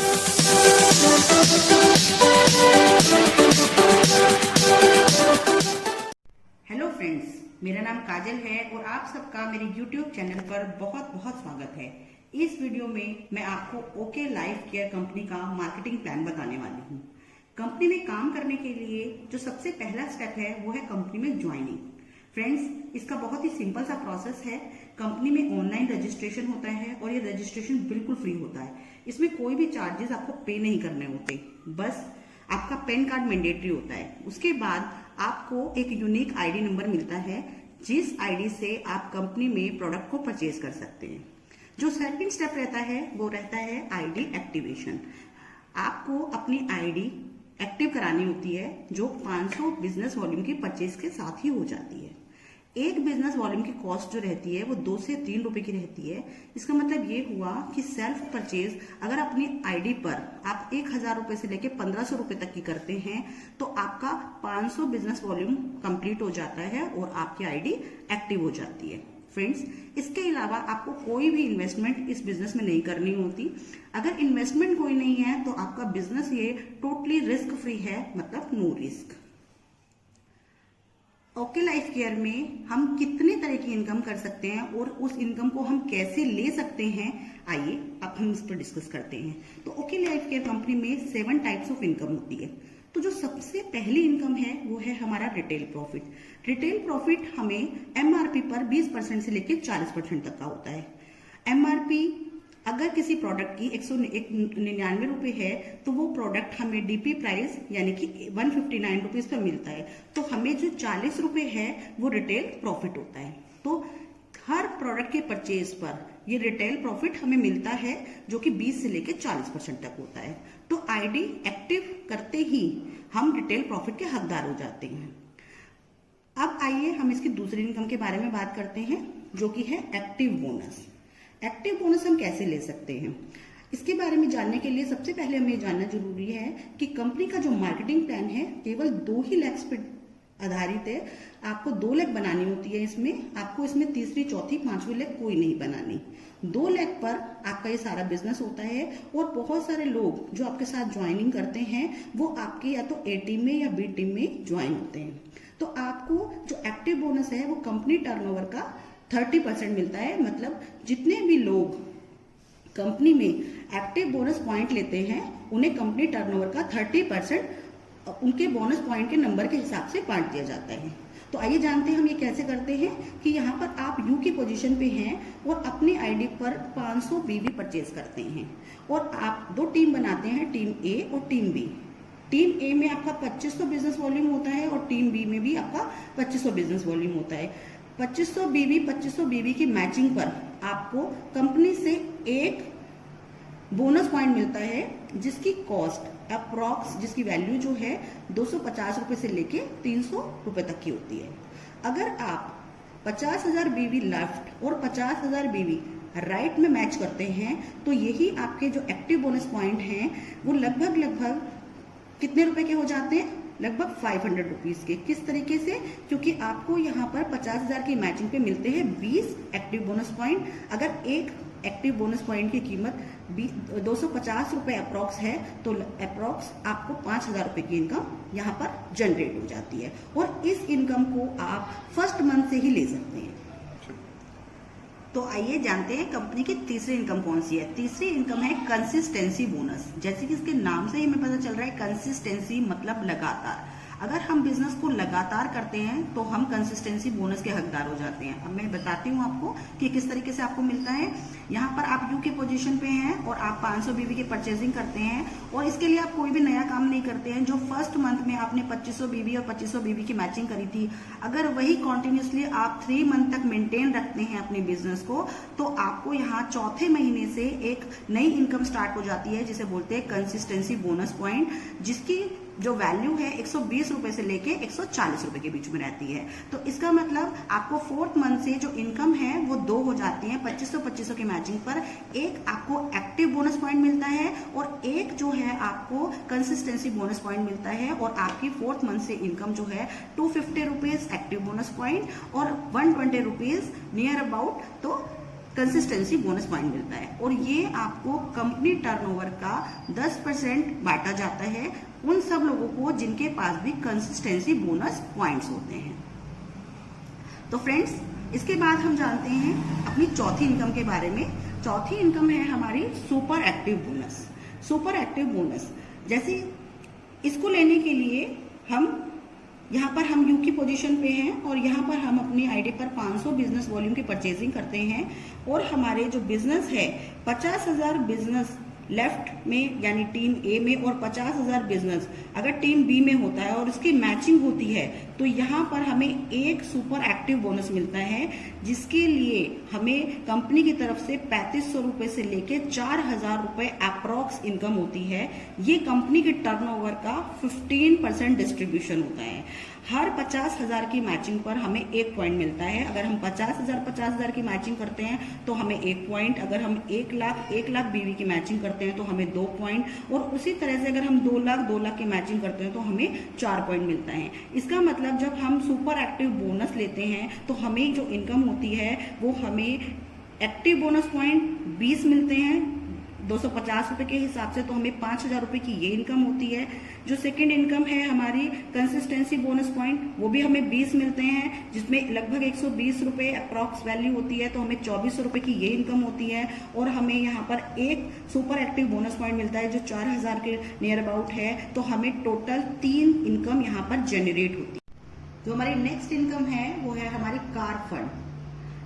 Hello friends, मेरा नाम काजल है और आप सबका मेरे YouTube चैनल पर बहुत बहुत स्वागत है। इस वीडियो में मैं आपको ओके लाइफ केयर कंपनी का मार्केटिंग प्लान बताने वाली हूँ। कंपनी में काम करने के लिए जो सबसे पहला स्टेप है वो है कंपनी में ज्वाइनिंग। फ्रेंड्स, इसका बहुत ही सिंपल सा प्रोसेस है। कंपनी में ऑनलाइन रजिस्ट्रेशन होता है और ये रजिस्ट्रेशन बिल्कुल फ्री होता है। इसमें कोई भी चार्जेस आपको पे नहीं करने होते, बस आपका पैन कार्ड मैंडेटरी होता है। उसके बाद आपको एक यूनिक आईडी नंबर मिलता है, जिस आईडी से आप कंपनी में प्रोडक्ट को परचेज कर सकते हैं। जो सेकंड स्टेप रहता है वो रहता है आईडी एक्टिवेशन। आपको अपनी आईडी एक्टिव करानी होती है, जो 500 बिजनेस वॉल्यूम की परचेज के साथ ही हो जाती है। एक बिजनेस वॉल्यूम की कॉस्ट जो रहती है वो 2 से 3 रुपए की रहती है। इसका मतलब ये हुआ कि सेल्फ परचेज अगर अपनी आईडी पर आप 1000 रुपए से लेके 1500 रुपए तक की करते हैं तो आपका 500 बिजनेस वॉल्यूम कंप्लीट हो जाता है और आपकी आईडी एक्टिव हो जाती है। फ्रेंड्स, इसके अलावा आपको कोई भी इन्वेस्टमेंट इस बिजनेस में नहीं करनी होती। अगर इन्वेस्टमेंट कोई नहीं है तो आपका बिजनेस ये टोटली रिस्क फ्री है, मतलब no risk. Okay life care में हम कितने तरह की इनकम कर सकते हैं और उस इनकम को हम कैसे ले सकते हैं, आइए अब हम इस पर डिस्कस करते हैं। तो ओके लाइफ केयर कंपनी में 7 टाइप्स ऑफ इनकम होती है। तो जो सबसे पहली इनकम है वो है हमारा रिटेल प्रॉफिट। रिटेल प्रॉफिट हमें एमआरपी पर 20% से लेकर 40% तक का होता है। एमआरपी अगर किसी प्रोडक्ट की 199 रुपए है तो वो प्रोडक्ट हमें डीपी प्राइस यानी कि 159 रुपीज पर मिलता है, तो हमें जो 40 रुपए है वो रिटेल प्रॉफिट होता है। तो हर प्रोडक्ट के परचेज पर ये रिटेल प्रॉफिट हमें मिलता है, जो कि 20 से लेकर 40% तक होता है। तो आईडी एक्टिव करते ही हम रिटेल प्रॉफिट के हकदार हो जाते हैं। अब आइए हम इसकी दूसरी इनकम के बारे में बात करते हैं, जो कि है एक्टिव बोनस। एक्टिव बोनस हम कैसे ले सकते हैं, इसके बारे में जानने के लिए सबसे पहले हमें जानना जरूरी है कि कंपनी का जो मार्केटिंग प्लान है केवल 2 ही लैक्स पे आधारित है। आपको 2 लाख बनानी होती है। इसमें आपको इसमें तीसरी, चौथी, 5वीं लाख कोई नहीं बनानी। 2 लाख पर आपका ये सारा बिजनेस होता है और बहुत सारे लोग जो आपके साथ ज्वाइनिंग करते हैं वो आपके या तो ए टीम में या बी टीम में ज्वाइन होते हैं। तो आपको जो एक्टिव बोनस है वो कंपनी टर्नओवर का 30% मिलता है। मतलब जितने भी लोग कंपनी में एक्टिव बोनस पॉइंट लेते हैं उन्हें कंपनी टर्नओवर का 30% उनके बोनस पॉइंट के नंबर के हिसाब से बांट दिया जाता है। तो आइए जानते हैं हम ये कैसे करते हैं कि यहाँ पर आप यू की पोजीशन पे हैं और अपनी आईडी पर 500 बीवी परचेज करते हैं और आप 2 टीम बनाते हैं, टीम ए और टीम बी। टीम ए में आपका 2500 बिजनेस वॉल्यूम होता है और टीम बी में भी आपका 2500 बिजनेस वॉल्यूम होता है। 2500 बीवी की मैचिंग पर आपको कंपनी से एक बोनस पॉइंट मिलता है, जिसकी कॉस्ट अप्रॉक्स, जिसकी वैल्यू जो है 250 रुपए से लेके 300 रुपए तक की होती है। अगर आप 50,000 बीवी लेफ्ट और 50,000 बीवी राइट में मैच करते हैं तो यही आपके जो एक्टिव बोनस पॉइंट हैं वो लगभग कितने रुपए के हो जाते हैं, लगभग 500 रुपीज के। किस तरीके से, क्योंकि आपको यहाँ पर 50,000 की मैचिंग पे मिलते हैं 20 एक्टिव बोनस पॉइंट। अगर एक एक्टिव बोनस पॉइंट की कीमत 250 रुपए अप्रॉक्स है तो अप्रॉक्स आपको 5,000 रुपए की इनकम यहाँ पर जनरेट हो जाती है और इस इनकम को आप फर्स्ट मंथ से ही ले सकते हैं। तो आइए जानते हैं कंपनी की तीसरी इनकम कौन सी है। तीसरी इनकम है कंसिस्टेंसी बोनस। जैसे कि इसके नाम से ही हमें पता चल रहा है, कंसिस्टेंसी मतलब लगातार। अगर हम बिजनेस को लगातार करते हैं तो हम कंसिस्टेंसी बोनस के हकदार हो जाते हैं। अब मैं बताती हूँ आपको कि किस तरीके से आपको मिलता है। यहाँ पर आप यू के पोजीशन पे हैं और आप 500 बीवी की परचेजिंग करते हैं और इसके लिए आप कोई भी नया काम नहीं करते हैं। जो फर्स्ट मंथ में आपने 2500 बीवी और 2500 बीवी की मैचिंग करी थी, अगर वही कॉन्टिन्यूसली आप 3 मंथ तक मेंटेन रखते हैं अपने बिजनेस को, तो आपको यहाँ चौथे महीने से एक नई इनकम स्टार्ट हो जाती है, जिसे बोलते हैं कंसिस्टेंसी बोनस पॉइंट, जिसकी जो वैल्यू है 120 रुपए से लेके 140 रुपए के बीच में रहती है। तो इसका मतलब आपको 4th मंथ से जो इनकम है वो 2 हो जाती है। 2500 की मैचिंग पर एक आपको एक्टिव बोनस पॉइंट मिलता है और एक जो है आपको कंसिस्टेंसी बोनस पॉइंट मिलता है और आपकी 4th मंथ से इनकम जो है 250 रुपीज एक्टिव बोनस पॉइंट और 120 रुपीज नियर अबाउट तो कंसिस्टेंसी बोनस पॉइंट मिलता है। और ये आपको कंपनी टर्नओवर का 10% बांटा जाता है उन सब लोगों को जिनके पास भी कंसिस्टेंसी बोनस पॉइंट्स होते हैं। तो फ्रेंड्स, इसके बाद हम जानते हैं अपनी चौथी इनकम के बारे में। चौथी इनकम है हमारी super active bonus. Super active bonus, जैसे इसको लेने के लिए हम यहाँ पर हम यू की पोजीशन पे हैं और यहाँ पर हम अपनी आईडी पर 500 बिजनेस वॉल्यूम की परचेजिंग करते हैं और हमारे जो बिजनेस है 50,000 बिजनेस लेफ्ट में यानी टीम ए में और 50,000 बिजनेस अगर टीम बी में होता है और इसकी मैचिंग होती है तो यहाँ पर हमें एक सुपर एक्टिव बोनस मिलता है, जिसके लिए हमें कंपनी की तरफ से 3500 रुपए से लेके 4,000 रुपए अप्रॉक्स इनकम होती है। ये कंपनी के टर्नओवर का 15% डिस्ट्रीब्यूशन होता है। हर 50,000 की मैचिंग पर हमें 1 पॉइंट मिलता है। अगर हम 50,000 की मैचिंग करते हैं तो हमें 1 पॉइंट, अगर हम 1 लाख बीवी की मैचिंग करते हैं तो हमें 2 पॉइंट, और उसी तरह से अगर हम 2 लाख की मैचिंग करते हैं तो हमें 4 पॉइंट मिलता है। इसका मतलब जब हम सुपर एक्टिव बोनस लेते हैं तो हमें जो इनकम होती है वो हमें एक्टिव बोनस पॉइंट 20 मिलते हैं 250 रुपए के हिसाब से, तो हमें 5,000 रुपए की ये इनकम होती है। जो सेकंड इनकम है हमारी कंसिस्टेंसी बोनस पॉइंट, वो भी हमें 20 मिलते हैं, जिसमें लगभग 120 रुपए अप्रॉक्स वैल्यू होती है, तो हमें 2400 रुपए की ये इनकम होती है। और हमें यहाँ पर एक सुपर एक्टिव बोनस पॉइंट मिलता है जो 4,000 के नियर अबाउट है, तो हमें टोटल 3 इनकम यहाँ पर जनरेट होती है। जो हमारी नेक्स्ट इनकम है वो है हमारी कार फंड।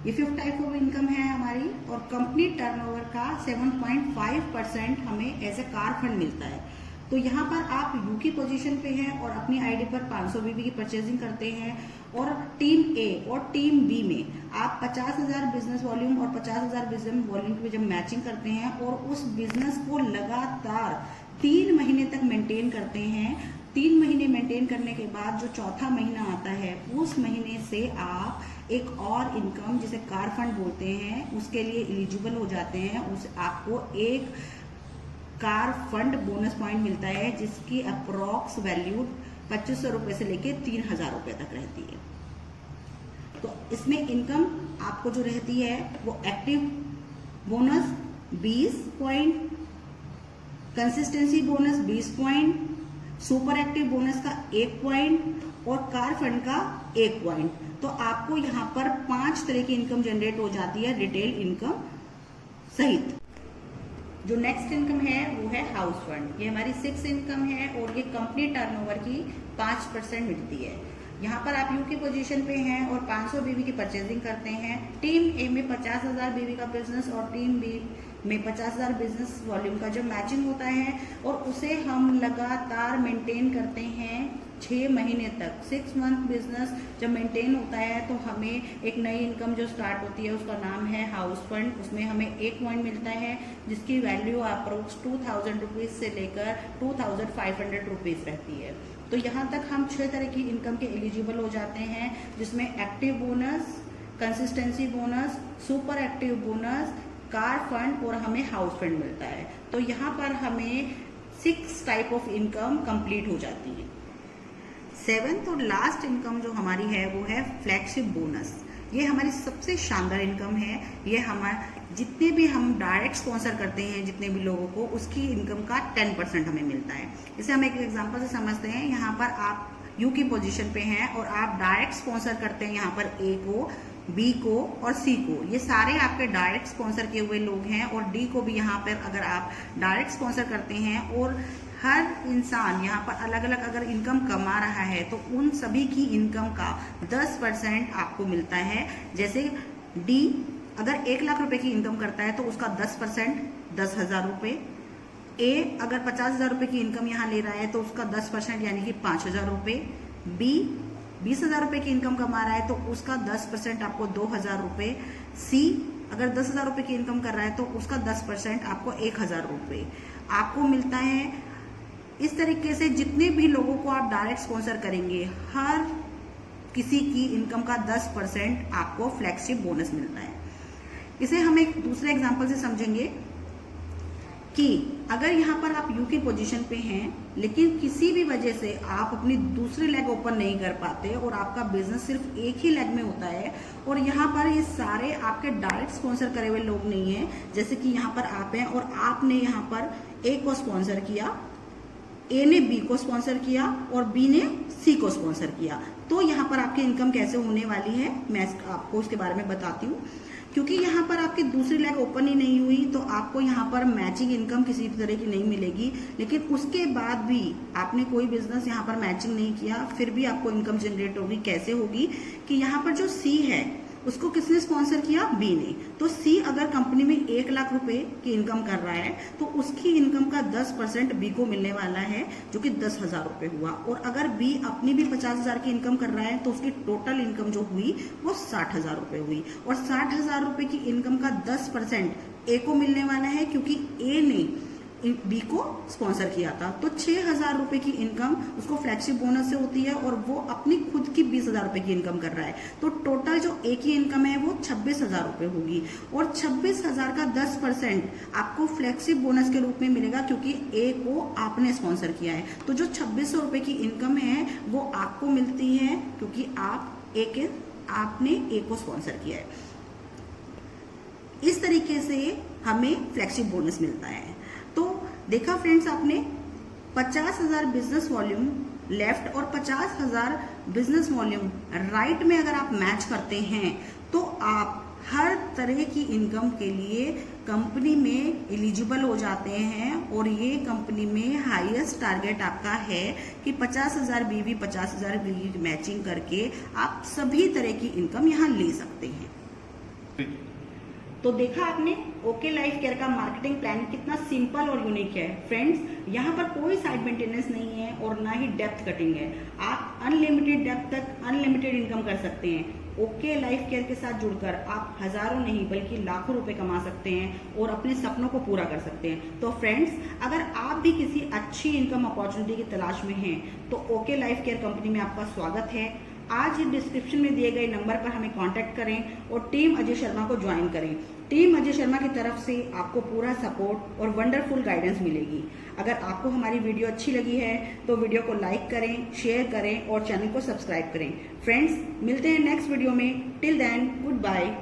ये 5th टाइप ऑफ इनकम है हमारी, और कंपनी टर्नओवर का 7.5% हमें एज ए कार फंड मिलता है। तो यहाँ पर आप यू की पोजीशन पे हैं और अपनी आईडी पर 500 बीबी की परचेजिंग करते हैं, और टीम ए और टीम बी में आप 50,000 बिजनेस वॉल्यूम और 50,000 बिजनेस वॉल्यूम की जब मैचिंग करते हैं और उस बिजनेस को लगातार 3 महीने तक मेंटेन करते हैं। 3 महीने मेंटेन करने के बाद जो चौथा महीना आता है उस महीने से आप एक और इनकम जिसे कार फंड बोलते हैं उसके लिए एलिजिबल हो जाते हैं। उस आपको एक कार फंड बोनस पॉइंट मिलता है जिसकी अप्रॉक्स वैल्यू 2500 रुपए से लेके 3,000 रुपए तक रहती है। तो इसमें इनकम आपको जो रहती है वो active bonus 20 point, consistency bonus 20 point, super active bonus का 1 पॉइंट और कार फंड का 1 पॉइंट। तो आपको यहाँ पर 5 तरह की इनकम जनरेट हो जाती है रिटेल इनकम सहित। जो नेक्स्ट इनकम है वो है हाउस फंड। ये हमारी 6th इनकम है और ये कंपनी टर्नओवर की 5% मिलती है। यहाँ पर आप यू की पोजीशन पे हैं और 500 बीबी की परचेजिंग करते हैं। टीम ए में 50,000 बीबी का बिजनेस और टीम बी में 50,000 बिजनेस वॉल्यूम का जब मैचिंग होता है और उसे हम लगातार मेंटेन करते हैं 6 महीने तक। 6 मंथ बिजनेस जब मेंटेन होता है तो हमें एक नई इनकम जो स्टार्ट होती है उसका नाम है हाउस फंड। उसमें हमें 1 पॉइंट मिलता है जिसकी वैल्यू अप्रोक्स 2,000 रुपीज से लेकर 2,500 रुपीज रहती है। तो यहाँ तक हम 6 तरह की इनकम के एलिजिबल हो जाते हैं, जिसमें active bonus, consistency bonus, super active bonus, car fund और हमें हाउस फंड मिलता है। तो यहाँ पर हमें 6 टाइप ऑफ इनकम कंप्लीट हो जाती है। 7th और लास्ट इनकम जो हमारी है वो है फ्लैगशिप बोनस। ये हमारी सबसे शानदार इनकम है। ये हमारे जितने भी हम डायरेक्ट स्पॉन्सर करते हैं जितने भी लोगों को, उसकी इनकम का 10% हमें मिलता है। इसे हम एक एग्जांपल से समझते हैं। यहाँ पर आप यू की पोजीशन पे हैं और आप डायरेक्ट स्पॉन्सर करते हैं यहाँ पर ए को, बी को और सी को। ये सारे आपके डायरेक्ट स्पॉन्सर किए हुए लोग हैं, और डी को भी यहाँ पर अगर आप डायरेक्ट स्पॉन्सर करते हैं, और हर इंसान यहाँ पर अलग अलग अगर इनकम कमा रहा है तो उन सभी की इनकम का 10% आपको मिलता है। जैसे डी अगर 1 लाख रुपए की इनकम करता है तो उसका 10% 10,000 रुपए। ए अगर 50,000 रुपए की इनकम यहाँ ले रहा है तो उसका 10% यानी कि 5,000 रुपए। बी 20,000 रुपए की इनकम कमा रहा है तो उसका 10% आपको 2,000 रुपए। सी अगर 10,000 रुपए की इनकम कर रहा है तो उसका 10% आपको 1,000 रुपए आपको मिलता है। इस तरीके से जितने भी लोगों को आप डायरेक्ट स्पॉन्सर करेंगे, हर किसी की इनकम का 10% आपको फ्लैगशिप बोनस मिलता है। इसे हम एक दूसरे एग्जांपल से समझेंगे कि अगर यहाँ पर आप यू की पोजीशन पे हैं लेकिन किसी भी वजह से आप अपनी दूसरी लेग ओपन नहीं कर पाते और आपका बिजनेस सिर्फ एक ही लेग में होता है और यहाँ पर ये सारे आपके डायरेक्ट स्पॉन्सर करे हुए लोग नहीं है, जैसे कि यहाँ पर आप हैं और आपने यहाँ पर ए को स्पॉन्सर किया, ए ने बी को स्पॉन्सर किया और बी ने सी को स्पॉन्सर किया, तो यहाँ पर आपकी इनकम कैसे होने वाली है मैं आपको उसके बारे में बताती हूँ। क्योंकि यहाँ पर आपकी दूसरी लेग ओपन ही नहीं हुई तो आपको यहाँ पर मैचिंग इनकम किसी भी तरह की नहीं मिलेगी, लेकिन उसके बाद भी आपने कोई बिजनेस यहाँ पर मैचिंग नहीं किया फिर भी आपको इनकम जनरेट होगी। कैसे होगी कि यहाँ पर जो सी है उसको किसने स्पॉन्सर किया, बी ने। तो सी अगर कंपनी में 1 लाख रुपए की इनकम कर रहा है तो उसकी इनकम का 10% बी को मिलने वाला है जो कि 10,000 रुपए हुआ। और अगर बी अपनी भी 50,000 की इनकम कर रहा है तो उसकी टोटल इनकम जो हुई वो 60,000 रुपए हुई। और 60,000 रुपए की इनकम का 10% ए को मिलने वाला है क्योंकि ए ने बी को स्पॉन्सर किया था। तो 6,000 रुपए की इनकम उसको फ्लैगशिप बोनस से होती है और वो अपनी खुद की 20,000 रुपए की इनकम कर रहा है। तो टोटल जो ए की इनकम है वो 26,000 रुपए होगी और 26,000 का 10% आपको फ्लैगशिप बोनस के रूप में मिलेगा क्योंकि ए को आपने स्पॉन्सर किया है। तो जो 2600 रुपए की इनकम है वो आपको मिलती है क्योंकि आपने ए को स्पॉन्सर किया है। इस तरीके से हमें फ्लैगशिप बोनस मिलता है। तो देखा फ्रेंड्स, आपने 50,000 बिजनेस वॉल्यूम लेफ्ट और 50,000 बिजनेस वॉल्यूम राइट में अगर आप मैच करते हैं तो आप हर तरह की इनकम के लिए कंपनी में एलिजिबल हो जाते हैं और ये कंपनी में हाईएस्ट टारगेट आपका है कि 50,000 बीवी 50,000 बीवी की मैचिंग करके आप सभी तरह की इनकम यहाँ ले सकते हैं। तो देखा आपने ओके लाइफ केयर का मार्केटिंग प्लान कितना सिंपल और यूनिक है। फ्रेंड्स, यहाँ पर कोई साइड मेंटेनेंस नहीं है और ना ही डेप्थ कटिंग है। आप अनलिमिटेड डेप्थ तक अनलिमिटेड इनकम कर सकते हैं। ओके लाइफ केयर के साथ जुड़कर आप हजारों नहीं बल्कि लाखों रुपए कमा सकते हैं और अपने सपनों को पूरा कर सकते हैं। तो फ्रेंड्स, अगर आप भी किसी अच्छी इनकम अपॉर्चुनिटी की तलाश में हैं तो ओके लाइफ केयर कंपनी में आपका स्वागत है। आज ही डिस्क्रिप्शन में दिए गए नंबर पर हमें कांटेक्ट करें और टीम अजय शर्मा को ज्वाइन करें। टीम अजय शर्मा की तरफ से आपको पूरा सपोर्ट और वंडरफुल गाइडेंस मिलेगी। अगर आपको हमारी वीडियो अच्छी लगी है तो वीडियो को लाइक करें, शेयर करें और चैनल को सब्सक्राइब करें। फ्रेंड्स, मिलते हैं नेक्स्ट वीडियो में। Till then, good bye.